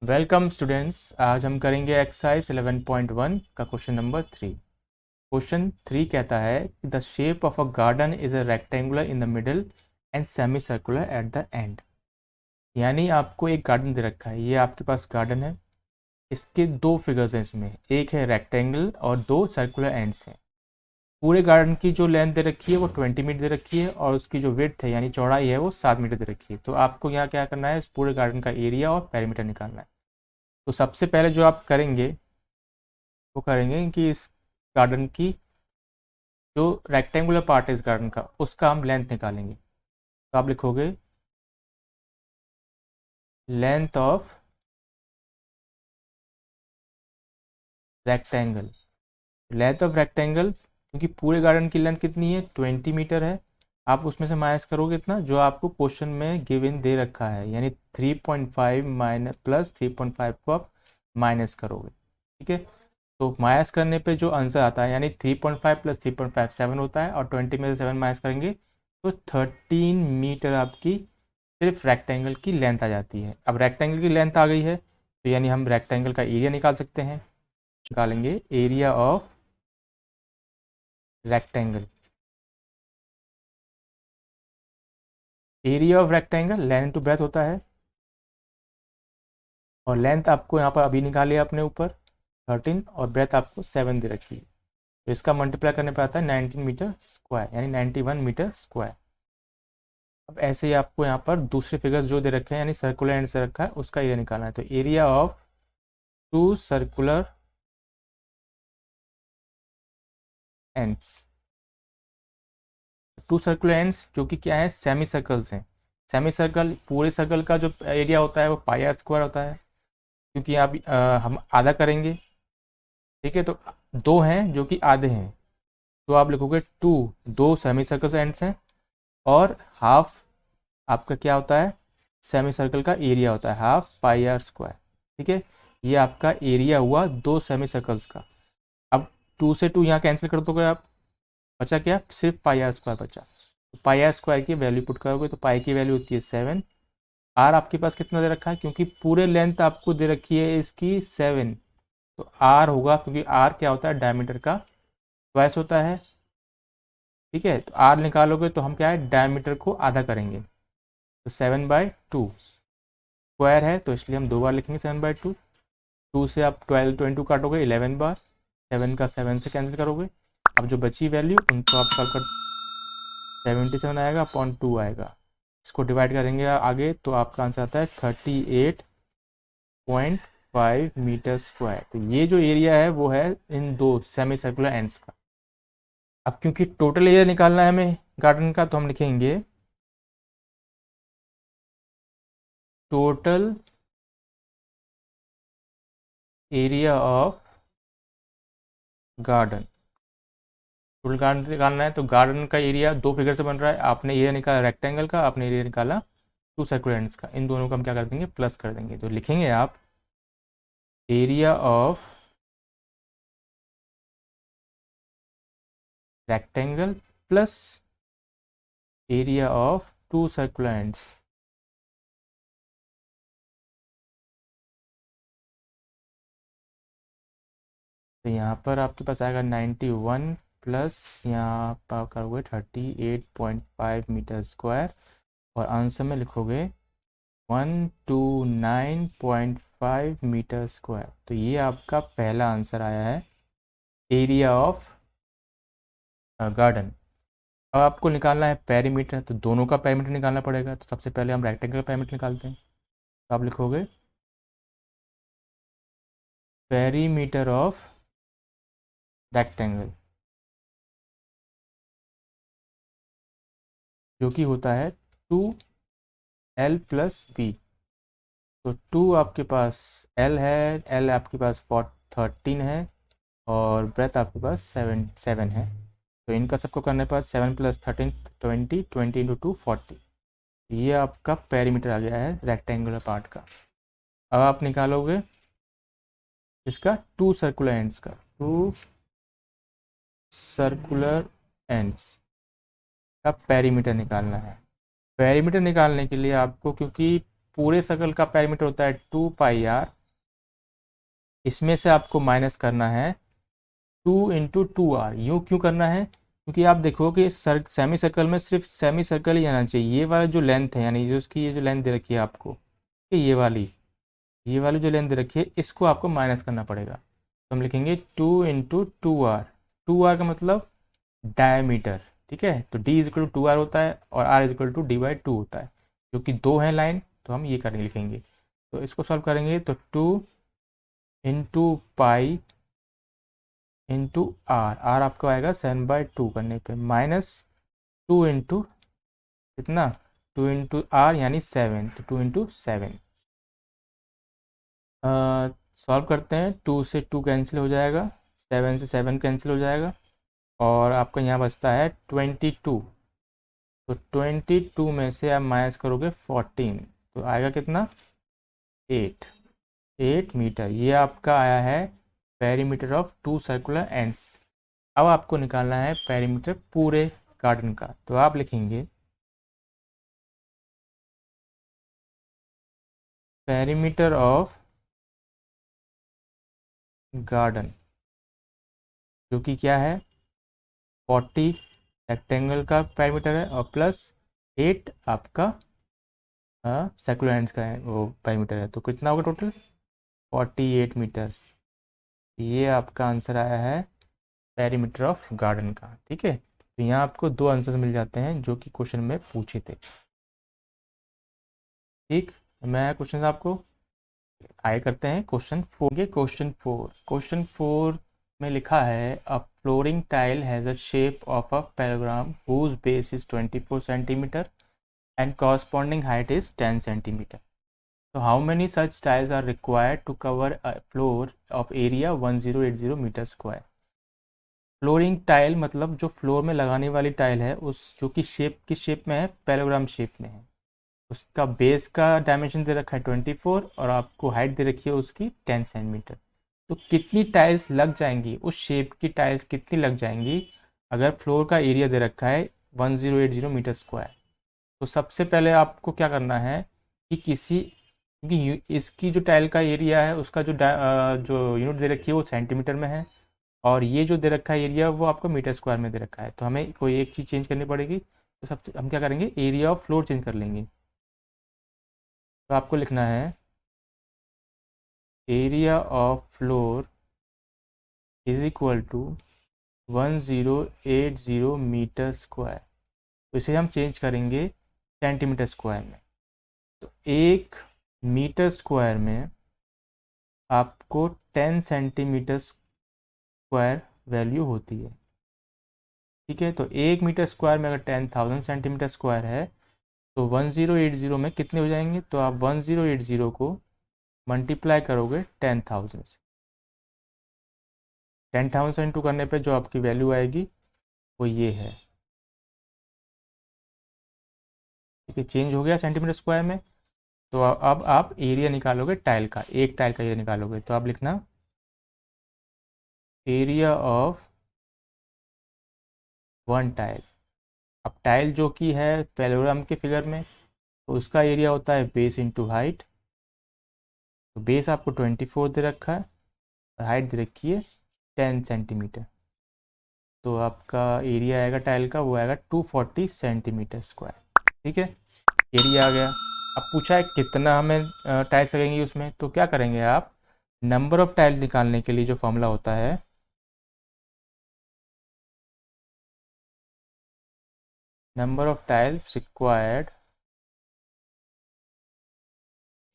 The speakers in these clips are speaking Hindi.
Welcome students. आज हम करेंगे एक्सरसाइज 11.1 का क्वेश्चन नंबर 3। क्वेश्चन 3 कहता है कि the shape of a garden is a rectangular in the middle and semi circular at the end. यानी आपको एक गार्डन दे रखा है, ये आपके पास गार्डन है, इसके दो फिगर्स हैं, इसमें एक है रेक्टेंगल और दो सर्कुलर एंड्स हैं। पूरे गार्डन की जो लेंथ दे रखी है वो 20 मीटर दे रखी है और उसकी जो विड्थ है यानी चौड़ाई है वो 7 मीटर दे रखी है। तो आपको यहाँ क्या करना है, इस पूरे गार्डन का एरिया और पेरीमीटर निकालना है। तो सबसे पहले जो आप करेंगे वो करेंगे कि इस गार्डन की जो रेक्टेंगुलर पार्ट है इस गार्डन का, उसका हम लेंथ निकालेंगे। तो आप लिखोगे length of rectangle. Length of rectangle क्योंकि पूरे गार्डन की लेंथ कितनी है, 20 मीटर है। आप उसमें से माइनस करोगे इतना जो आपको क्वेश्चन में गिवन दे रखा है, यानी 3.5 माइनस प्लस 3.5 को आप माइनस करोगे। ठीक है, तो माइनस करने पे जो आंसर आता है यानी 3.5 प्लस 3.5 7 होता है, और 20 में से 7 माइनस करेंगे तो 13 मीटर आपकी सिर्फ रेक्टेंगल की लेंथ आ जाती है। अब रेक्टेंगल की लेंथ आ गई है तो यानी हम रेक्टेंगल का एरिया निकाल सकते हैं। निकालेंगे area of rectangle. Area of rectangle length to breadth होता है, और लेंथ आपको यहाँ पर अभी निकाली है अपने ऊपर 13, और ब्रेथ आपको 7 दे रखी है। तो इसका मल्टीप्लाई करने पर आता है 19 मीटर स्क्वायर, यानी 91 मीटर स्क्वायर। अब ऐसे ही आपको यहाँ पर दूसरे फिगर्स जो दे रखे हैं यानी सर्कुलर एंड से रखा है उसका एरिया निकालना है। तो area of two circular ends. Two circular ends जो कि क्या है, सेमी सर्कल्स हैं। सेमी सर्कल, पूरे सर्कल का जो एरिया होता है वो पाई आर स्क्वायर होता है, क्योंकि आप हम आधा करेंगे। ठीक है, तो दो हैं जो कि आधे हैं, तो आप लिखोगे टू, दो सेमी सर्कल एंड्स हैं, और हाफ आपका क्या होता है, सेमी सर्कल का एरिया होता है हाफ पाई आर स्क्वायर। ठीक है, ये आपका एरिया हुआ दो सेमी सर्कल्स का। अब टू से टू यहाँ कैंसिल कर दोगे आप, बचा क्या, सिर्फ पाई आर स्क्वायर बचा। तो पाई आर स्क्वायर की वैल्यू पुट करोगे तो पाई की वैल्यू होती है 7। आर आपके पास कितना दे रखा है, क्योंकि पूरे लेंथ आपको दे रखी है इसकी 7, तो आर होगा, क्योंकि आर क्या होता है, डायमीटर का ट्वाइस होता है। ठीक है, तो आर निकालोगे तो हम क्या है, डायमीटर को आधा करेंगे, तो 7/2 स्क्वायर है, तो इसलिए हम दो बार लिखेंगे 7/2। टू से आप 22 काटोगे 11 बार, 7 का 7 से कैंसिल करोगे। अब जो बची वैल्यू उनको आप सॉल्व कर 77 आएगा अपॉन 2 आएगा। इसको डिवाइड करेंगे आगे तो आपका आंसर आता है 38.5 मीटर स्क्वायर। तो ये जो एरिया है वो है इन दो सेमी सर्कुलर एंड्स का। अब क्योंकि टोटल एरिया निकालना है हमें गार्डन का, तो हम लिखेंगे total area of garden. Total garden निकालना है तो गार्डन का एरिया दो फिगर से बन रहा है, आपने एरिया निकाला रेक्टेंगल का, आपने एरिया निकाला टू सर्कुलर एंड्स का, इन दोनों को हम क्या कर देंगे, प्लस कर देंगे। तो लिखेंगे आप area of rectangle plus area of two circular ends. तो यहाँ पर आपके पास आएगा 91 प्लस यहाँ पर करोगे 38.5 मीटर स्क्वायर, और आंसर में लिखोगे 129.5 मीटर स्क्वायर। तो ये आपका पहला आंसर आया है एरिया ऑफ गार्डन। अब आपको निकालना है पेरीमीटर, तो दोनों का पेरीमीटर निकालना पड़ेगा। तो सबसे पहले हम रेक्टेंगल का पेरीमीटर निकालते हैं। तो आप लिखोगे पेरीमीटर ऑफ रेक्टेंगल, जो कि होता है 2l+b। तो 2 आपके पास l है, l आपके पास 13 है, और ब्रेथ आपके पास 7 है। तो इनका सबको करने पर 7 + 13 20, 20 × 2 40। ये आपका पेरीमीटर आ गया है रेक्टेंगुलर पार्ट का। अब आप निकालोगे इसका टू सर्कुलर एंड्स का, टू सर्कुलर एंड्स का पेरीमीटर निकालना है। पेरीमीटर निकालने के लिए आपको, क्योंकि पूरे सर्कल का पेरीमीटर होता है 2πr, इसमें से आपको माइनस करना है 2 × 2r। यूँ क्यों करना है? क्योंकि आप देखो कि सेमी सर्कल में सिर्फ सेमी सर्कल ही आना चाहिए। ये वाला जो लेंथ है, यानी जो उसकी ये जो लेंथ दे रखी है आपको, ये वाली जो लेंथ दे रखी है, इसको आपको माइनस करना पड़ेगा। तो हम लिखेंगे 2 × 2r। 2r का मतलब डायमीटर, ठीक है। तो d = 2r होता है और r = d/2 होता है, जो कि दो है लाइन, तो हम ये करके लिखेंगे। तो इसको सॉल्व करेंगे तो 2 × पाई इंटू r आपको आएगा 7/2 करने पे, माइनस 2 × कितना 2 × r यानी 7, तो 2 × 7। सॉल्व करते हैं, 2 से 2 कैंसिल हो जाएगा, 7 से 7 कैंसिल हो जाएगा, और आपका यहाँ बचता है 22। तो 22 में से आप माइनस करोगे 14, तो आएगा कितना 8 मीटर। ये आपका आया है पेरीमीटर ऑफ 2 सर्कुलर एंड्स। अब आपको निकालना है पेरीमीटर पूरे गार्डन का, तो आप लिखेंगे पेरीमीटर ऑफ गार्डन, जो कि क्या है 40 रेक्टेंगल का पेरीमीटर है, और प्लस 8 आपका सर्कुलर एंड्स का है वो पेरीमीटर है। तो कितना होगा टोटल 48 मीटर्स। ये आपका आंसर आया है पेरीमीटर ऑफ गार्डन का, ठीक है। तो यहाँ आपको दो आंसर्स मिल जाते हैं जो कि क्वेश्चन में पूछे थे, ठीक। मैं क्वेश्चन आपको आगे करते हैं क्वेश्चन 4। क्वेश्चन 4 में लिखा है a flooring tile has a shape of a parallelogram whose base is 24 centimetre and corresponding height is 10 centimeter. So how many such tiles are required to cover a floor of area 1080 meter square? Flooring tile मतलब जो फ्लोर में लगाने वाली टाइल है, उस जो कि किस शेप में है, पैराग्राम शेप में है। उसका बेस का डायमेंशन दे रखा है 24 और आपको हाइट दे रखी है उसकी 10 सेंटीमीटर। तो कितनी टाइल्स लग जाएंगी, उस शेप की टाइल्स कितनी लग जाएंगी अगर फ्लोर का एरिया दे रखा है 1080 मीटर स्क्वायर। तो सबसे पहले आपको क्या करना है कि क्योंकि इसकी जो टाइल का एरिया है उसका जो यूनिट दे रखी है वो सेंटीमीटर में है, और ये जो दे रखा है एरिया वो आपको मीटर स्क्वायर में दे रखा है। तो हमें कोई एक चीज़ चेंज करनी पड़ेगी। तो सबसे हम क्या करेंगे, एरिया ऑफ फ्लोर चेंज कर लेंगे। तो आपको लिखना है area of floor is equal to 1080 metre square. तो इसे हम चेंज करेंगे सेंटीमीटर स्क्वायर में। तो 1 मीटर स्क्वायर में आपको 10 सेंटीमीटर स्क्वायर वैल्यू होती है, ठीक है। तो 1 मीटर स्क्वायर में अगर 10,000 सेंटीमीटर स्क्वायर है तो 1080 में कितने हो जाएंगे, तो आप 1080 को मल्टीप्लाई करोगे 10,000 से। 10,000 इंटू करने पे जो आपकी वैल्यू आएगी वो ये है, ठीक है। चेंज हो गया सेंटीमीटर स्क्वायर में। तो अब आप एरिया निकालोगे टाइल का, एक टाइल का एरिया निकालोगे। तो आप लिखना एरिया ऑफ वन टाइल। अब टाइल जो कि है पैरेललोग्राम के फिगर में, तो उसका एरिया होता है बेस इंटू हाइट। तो बेस आपको 24 दे रखा है और हाइट दे रखी है 10 सेंटीमीटर। तो आपका एरिया आएगा टाइल का, वो आएगा 240 सेंटीमीटर स्क्वायर, ठीक है। एरिया आ गया। अब पूछा है कितना हमें टाइल्स लगेंगी उसमें, तो क्या करेंगे आप, नंबर ऑफ टाइल्स निकालने के लिए जो फॉर्मूला होता है, number of tiles required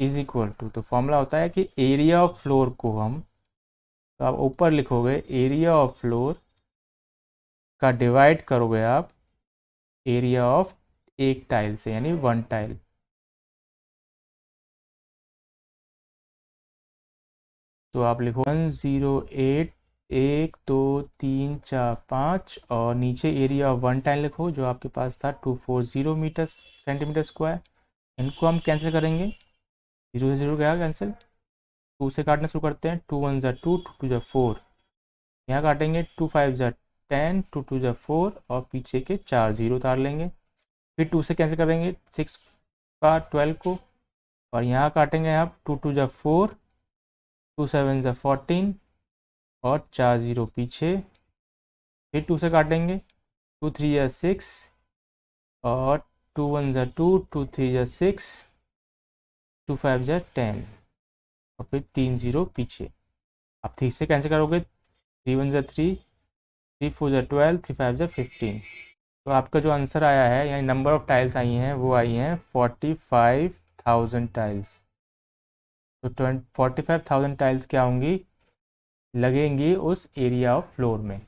is equal to, तो फॉर्मूला होता है कि एरिया ऑफ फ्लोर को हम, तो आप ऊपर लिखोगे एरिया ऑफ फ्लोर का डिवाइड करोगे आप एरिया ऑफ एक टाइल से, यानी वन टाइल। तो आप लिखो 108 1 2 3 4 5 और नीचे एरिया ऑफ वन टाइल लिखो जो आपके पास था 240 मीटर सेंटीमीटर स्क्वायर। इनको हम कैंसिल करेंगे, 0 से 0 गया कैंसिल, 2 से काटना शुरू करते हैं, 2 1 ज़ा 2 2 2 ज़ा 4, यहाँ काटेंगे 2 5 ज़ा 10 2 2 ज़ा 4 और पीछे के 4 0 उतार लेंगे। फिर 2 से कैंसिल करेंगे 6 का 12 को, और यहाँ काटेंगे आप 2 2 जा 4, 2 7 जा 14 और 4 0 पीछे, फिर 2 से काटेंगे, 2 3 जा 6 और 2 1 जा 2, 2 3 जा 6, 2 5 जा 10 और फिर 3 0 पीछे। आप 3 से कैंसिल करोगे, 3 1 जा 3, 3 4 जा 12, 3 5 जा 15। तो आपका जो आंसर आया है, यानी नंबर ऑफ टाइल्स आई हैं वो आई हैं 45,000 टाइल्स। तो 45,000 टाइल्स क्या होंगी, लगेंगी उस एरिया ऑफ फ्लोर में।